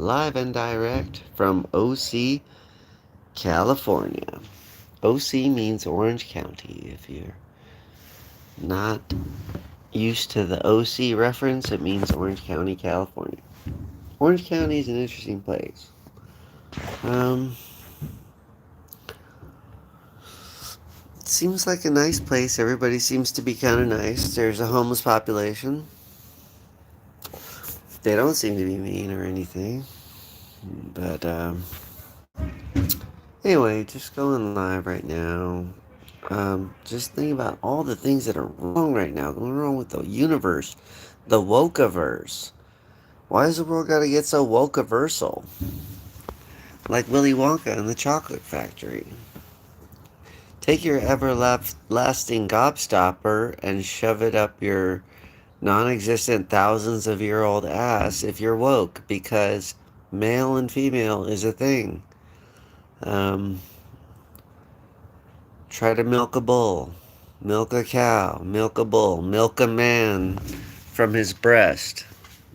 live and direct from OC, California. OC means Orange County. If you're not used to the OC reference, it means Orange County, California. Orange County is an interesting place. Um, it seems like a nice place. Everybody seems to be kind of nice. There's a homeless population. They don't seem to be mean or anything. But anyway, just going live right now. Just think about all the things that are wrong right now, going wrong with the universe, the wokeverse. Why does the world got to get so wokeversal? Like Willy Wonka and the Chocolate Factory. Take your everlasting gobstopper and shove it up your non-existent thousands of year old ass if you're woke, because male and female is a thing. Um, Try to milk a bull, milk a cow, milk a bull, milk a man from his breast.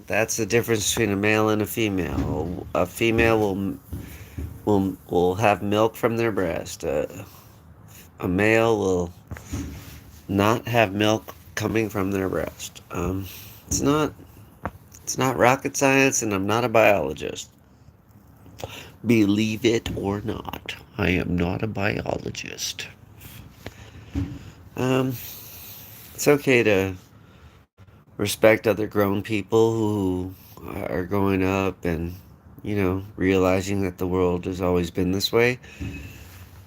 That's the difference between a male and a female. A female will have milk from their breast. A male will not have milk coming from their breast. It's not it's not rocket science, and I'm not a biologist. Believe it or not, I am not a biologist. Um, it's okay to respect other grown people who are growing up and, realizing that the world has always been this way.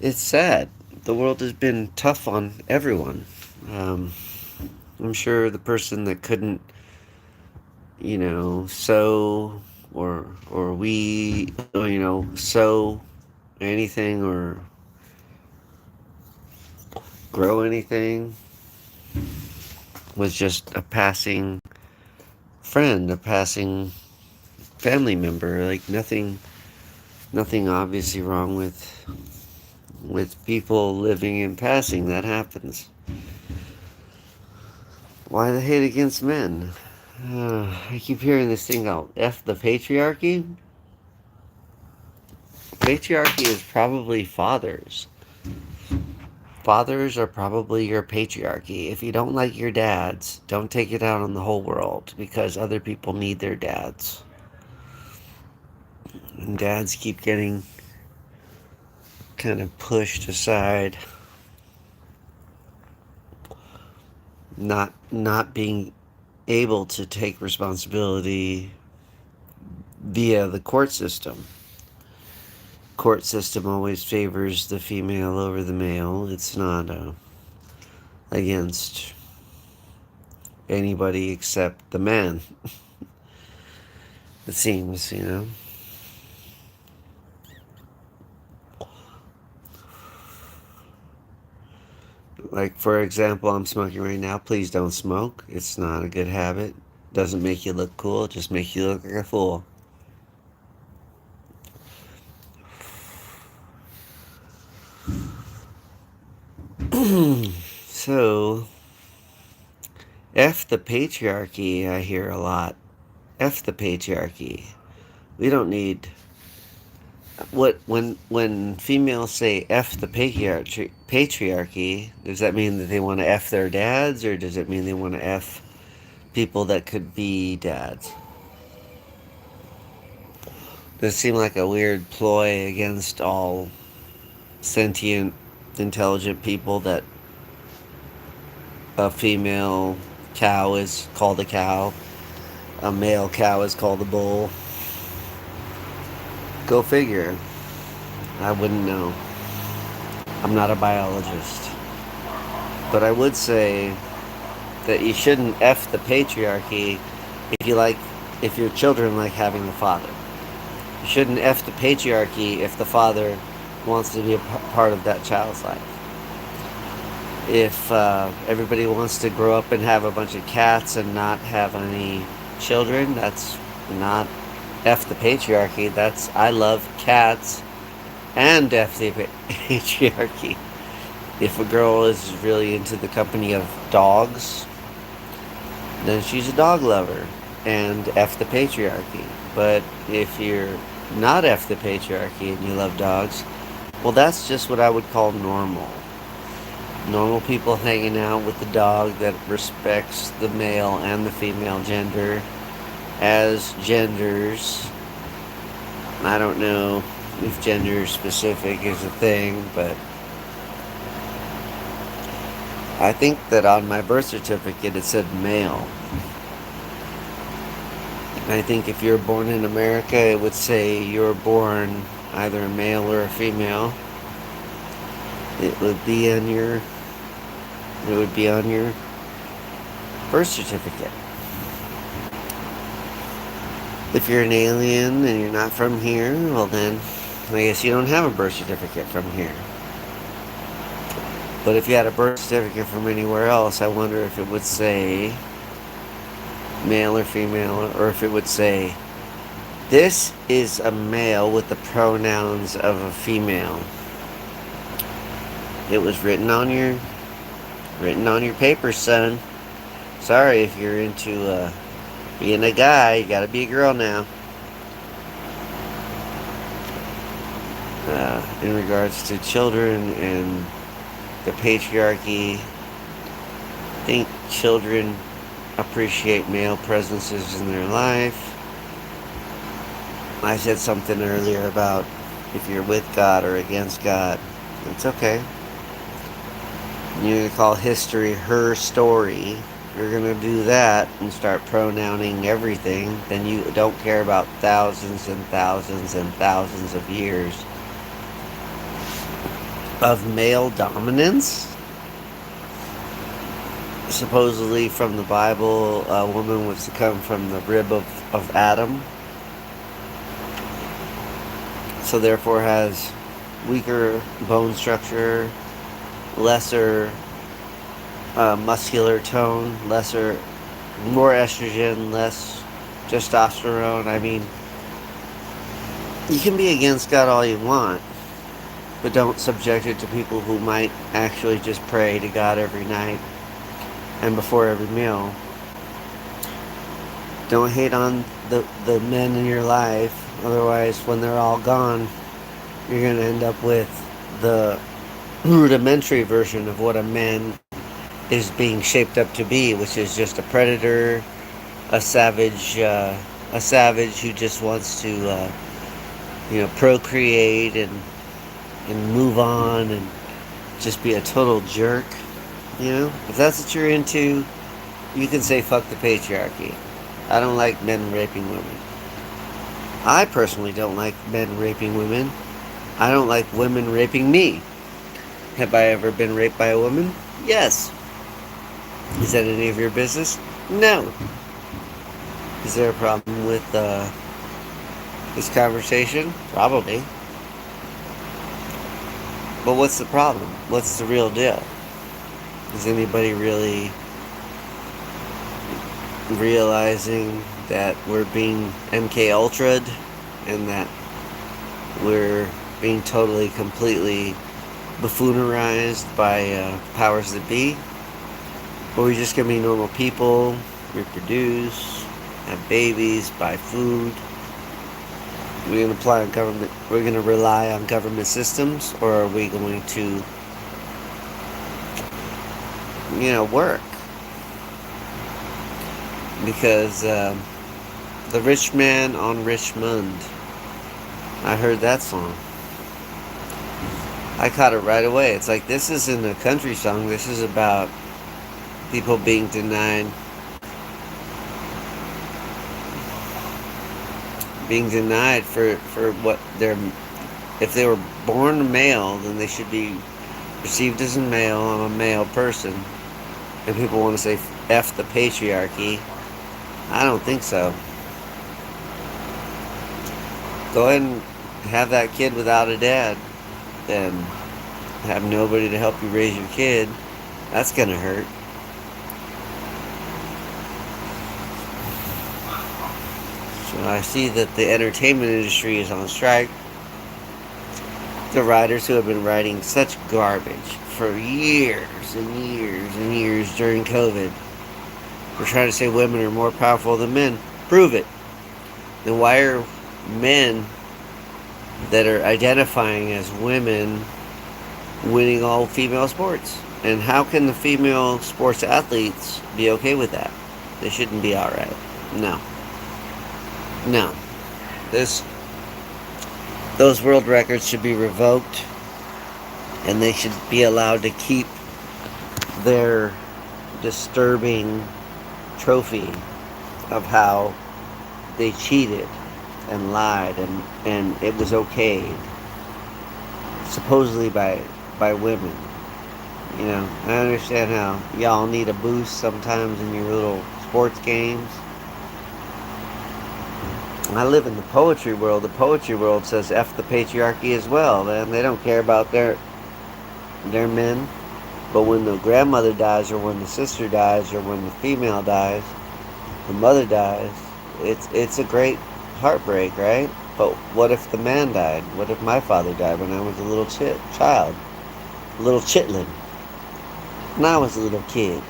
It's sad. The world has been tough on everyone. Um, I'm sure the person that couldn't, sew or we, sew anything or grow anything was just a passing friend, a passing family member. Like nothing obviously wrong with people living in passing. That happens. Why the hate against men? I keep hearing this thing called F the patriarchy. Patriarchy is probably fathers. Fathers are probably your patriarchy. If you don't like your dads, don't take it out on the whole world, because other people need their dads. And dads keep getting kind of pushed aside, not being able to take responsibility via the court system. Court system always favors the female over the male. It's not against anybody except the man. It seems. Like, for example, I'm smoking right now. Please don't smoke. It's not a good habit. Doesn't make you look cool. It just makes you look like a fool. So, F the patriarchy, I hear a lot. F the patriarchy. We don't need when females say F the patriarchy, does that mean that they want to F their dads, or does it mean they want to F people that could be dads? Does it seem like a weird ploy against all sentient, intelligent people that a female cow is called a cow, a male cow is called a bull? Go figure. I wouldn't know. I'm not a biologist. But I would say that you shouldn't F the patriarchy if your children like having a father. You shouldn't F the patriarchy if the father wants to be a part of that child's life. If everybody wants to grow up and have a bunch of cats and not have any children, that's not F the patriarchy. That's I love cats and F the patriarchy. If a girl is really into the company of dogs, then she's a dog lover and F the patriarchy. But if you're not F the patriarchy and you love dogs, well, that's just what I would call normal. Normal people hanging out with the dog that respects the male and the female gender as genders. I don't know if gender specific is a thing, but I think that on my birth certificate it said male. I think if you're born in America, it would say you're born either a male or a female. It would be on your birth certificate. If you're an alien and you're not from here, well then, I guess you don't have a birth certificate from here. But if you had a birth certificate from anywhere else, I wonder if it would say male or female, or if it would say, this is a male with the pronouns of a female. It was written on your paper, son. Sorry if you're into being a guy, you gotta be a girl now. In regards to children and the patriarchy, I think children appreciate male presences in their life. I said something earlier about if you're with God or against God. It's okay. You're going to call history her story. You're going to do that and start pronouncing everything. Then you don't care about thousands and thousands and thousands of years of male dominance. Supposedly from the Bible, a woman was to come from the rib of Adam. So therefore has weaker bone structure, lesser muscular tone, more estrogen, less testosterone. I mean, you can be against God all you want, but don't subject it to people who might actually just pray to God every night and before every meal. Don't hate on the men in your life. Otherwise, when they're all gone, you're going to end up with the rudimentary version of what a man is being shaped up to be, which is just a predator, a savage who just wants to, procreate and move on and just be a total jerk. If that's what you're into, you can say fuck the patriarchy. I don't like men raping women. I personally don't like men raping women. I don't like women raping me. Have I ever been raped by a woman? Yes. Is that any of your business? No. Is there a problem with this conversation? Probably. But what's the problem? What's the real deal? Is anybody really realizing that we're being MK Ultra'd and that we're being totally, completely buffoonerized by powers that be? Or are we just gonna be normal people, reproduce, have babies, buy food? We're gonna rely on government systems, or are we going to work? Because the rich man on Richmond, I heard that song. I caught it right away. It's like, this isn't a country song. This is about people being denied for what if they were born male, then they should be perceived as a male. I'm a male person. And people want to say F the patriarchy. I don't think so. Go ahead and have that kid without a dad and have nobody to help you raise your kid. That's gonna hurt. So I see that the entertainment industry is on strike. The writers who have been writing such garbage for years and years and years during COVID. We're trying to say women are more powerful than men. Prove it. Then why are men that are identifying as women winning all female sports? And how can the female sports athletes be okay with that? They shouldn't be alright. No. No. This those world records should be revoked, and they should be allowed to keep their disturbing trophy of how they cheated and lied, and it was okay, supposedly by women. You know, I understand how y'all need a boost sometimes in your little sports games. I live in the poetry world. The poetry world says F the patriarchy as well, man. They don't care about their men. But when the grandmother dies, or when the sister dies, or when the female dies, the mother dies, it's a great heartbreak, right? But what if the man died? What if my father died when I was a little child? A little chitlin. When I was a little kid.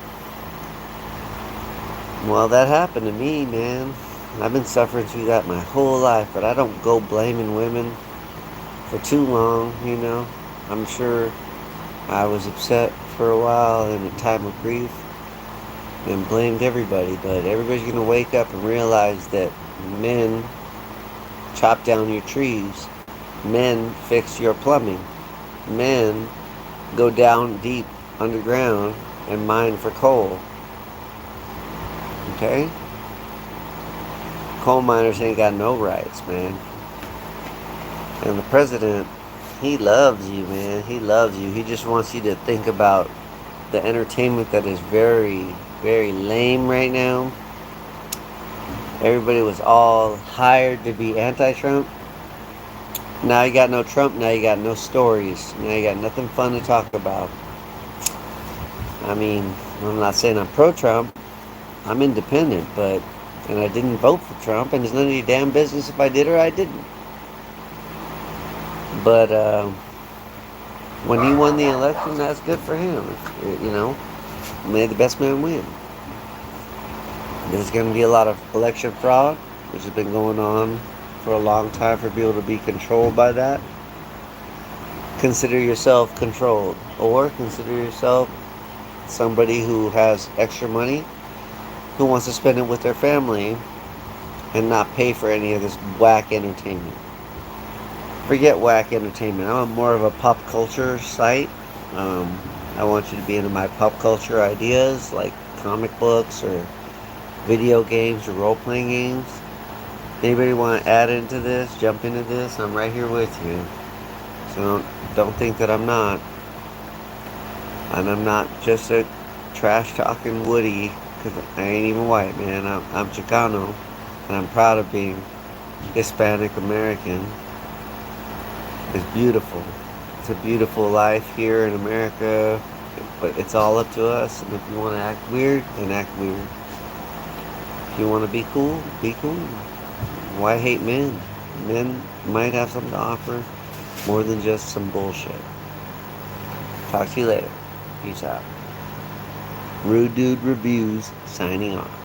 Well, that happened to me, man. I've been suffering through that my whole life, but I don't go blaming women for too long, you know. I'm sure I was upset for a while in a time of grief and blamed everybody, but everybody's going to wake up and realize that men chop down your trees, men fix your plumbing, men go down deep underground and mine for coal. Okay? Coal miners ain't got no rights, man. And the president, he loves you, man. He loves you. He just wants you to think about the entertainment that is very, very lame right now. Everybody was all hired to be anti-Trump. Now you got no Trump. Now you got no stories. Now you got nothing fun to talk about. I mean, I'm not saying I'm pro-Trump. I'm independent, and I didn't vote for Trump, and it's none of your damn business if I did or I didn't. But when he won the election, that's good for him. You know, may the best man win. There's going to be a lot of election fraud, which has been going on for a long time for people to be controlled by that. Consider yourself controlled, or consider yourself somebody who has extra money, who wants to spend it with their family and not pay for any of this whack entertainment. Forget whack entertainment. I'm more of a pop culture site. I want you to be into my pop culture ideas, like comic books or video games or role-playing games. Anybody want to add into this, jump into this, I'm right here with you. So don't think that I'm not. And I'm not just a trash-talking Woody, because I ain't even white, man. I'm Chicano, and I'm proud of being Hispanic American. It's beautiful. It's a beautiful life here in America, but it's all up to us. And if you want to act weird, then act weird. If you want to be cool, be cool. Why hate men? Men might have something to offer more than just some bullshit. Talk to you later. Peace out. Rude Dude Reviews signing off.